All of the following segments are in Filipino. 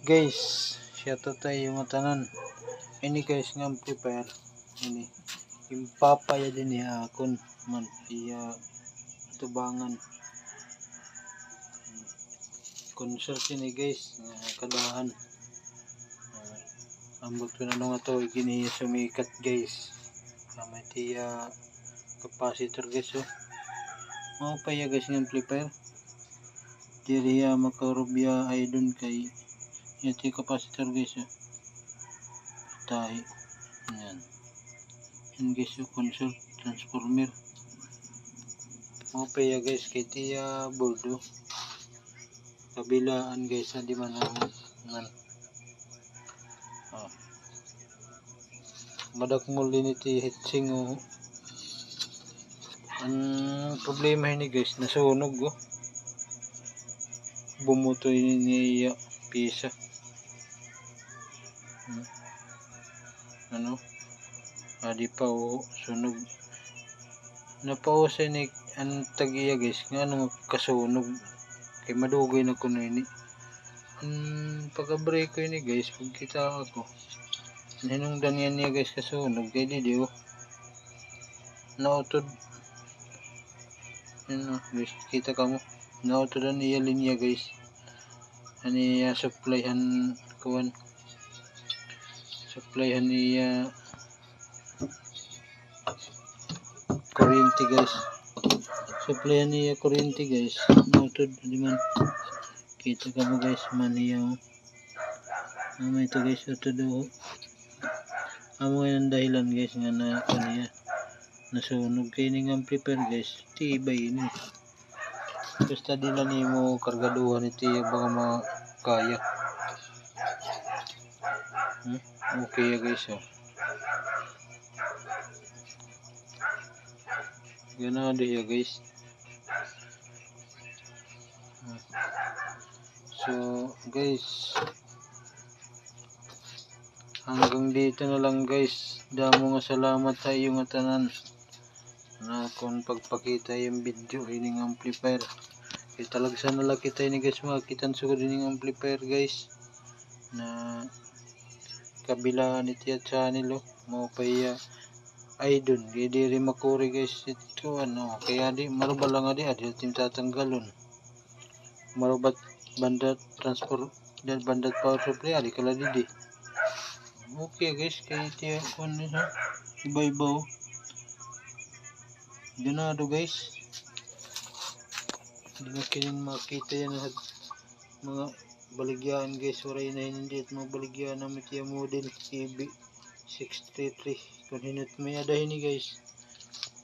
Guys, shoutout tayo mga tanan. Ini guys nga amplifier. Ini yung papaya din niya akon man iya tubangan. Concert ini guys nga kadahan. Ambot ko na nga to gini sumikat guys. May tiya capacitor guys oh. Mao pa ya guys ng amplifier. Diri makarubya ay dun kay iti capacitor guys oh. Tahi. Yan. Yan guys yung console transformer. Mao pa ya guys kay tiya boldo. Kabilaan guys di man man. Madak muli ni ti heatsink oh. Ang problema ini guys nasunog oh. Bumutoy niya pisa. Ano? Adi pa oh sunog. Napausa ni ang tagiya guys nga ano kasunog. Kay madugay na kuno ini. Pagka-break ko ini guys pag kita ako. Hinungdan yan niya guys kasunog kay di oh. Nautod. Ano guys kita ka mo. Nautodan niya linya guys. Ani supplyhan kuan. Supplyhan niya kuryente guys. Supplyhan niya kuryente guys. Nautod di man. Kita ka mo guys man niya oh. May ito guys utod oh. Amo yan ang dahilan guys nga na kaniya nasunog kay ning amplifier guys tibay ini basta di na nimo kargaduhan iti baka makaya okay ya guys oh. Ganado ya guys. So guys hanggang dito na lang guys. Damo nga salamat sa iyo nga tanan na kung pagpakita yung video ining amplifier. Kaya talagsan na lang kita ini guys makitan sugod ining amplifier guys na kabilaan iti at channel oh. Mao pa iya ay dun di rin makuri guys ito ano kaya di maruba lang adi tim tatanggalon marubat bandat transport dan bandat power supply adi kala di. Okay guys kaya iti on ha iba-iba oh. Ganado guys. Hindi na kinin makita yan mga baligyan guys. Waray na hindi at mga baligyan na matiya model EB633. Kung hinat may adahin ni guys.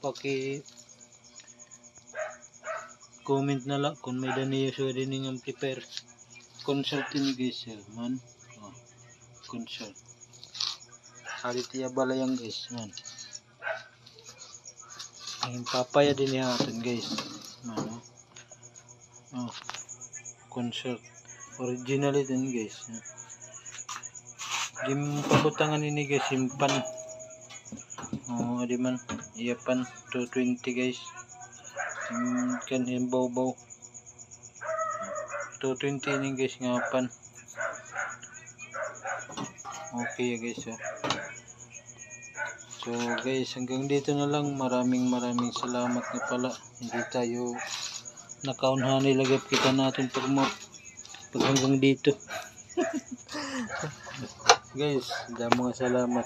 Paki comment na lang kung may daniyo sa dining amplifier. Consult ni guys man. Oh, consult. Halit iya balayang guys man. Ang papaya din natin guys. Ano? Oh. Consult. Original din guys. Dim pabutangan ini guys simpan. Oh, di man iyapan 220 guys. Kan himbaw-baw. 220 ini guys ngapan. Okay guys. So guys hanggang dito na lang. Maraming salamat nga pala. Hindi tayo nakaunhan nilagay kita natin pag hanggang dito. Guys, damo nga salamat.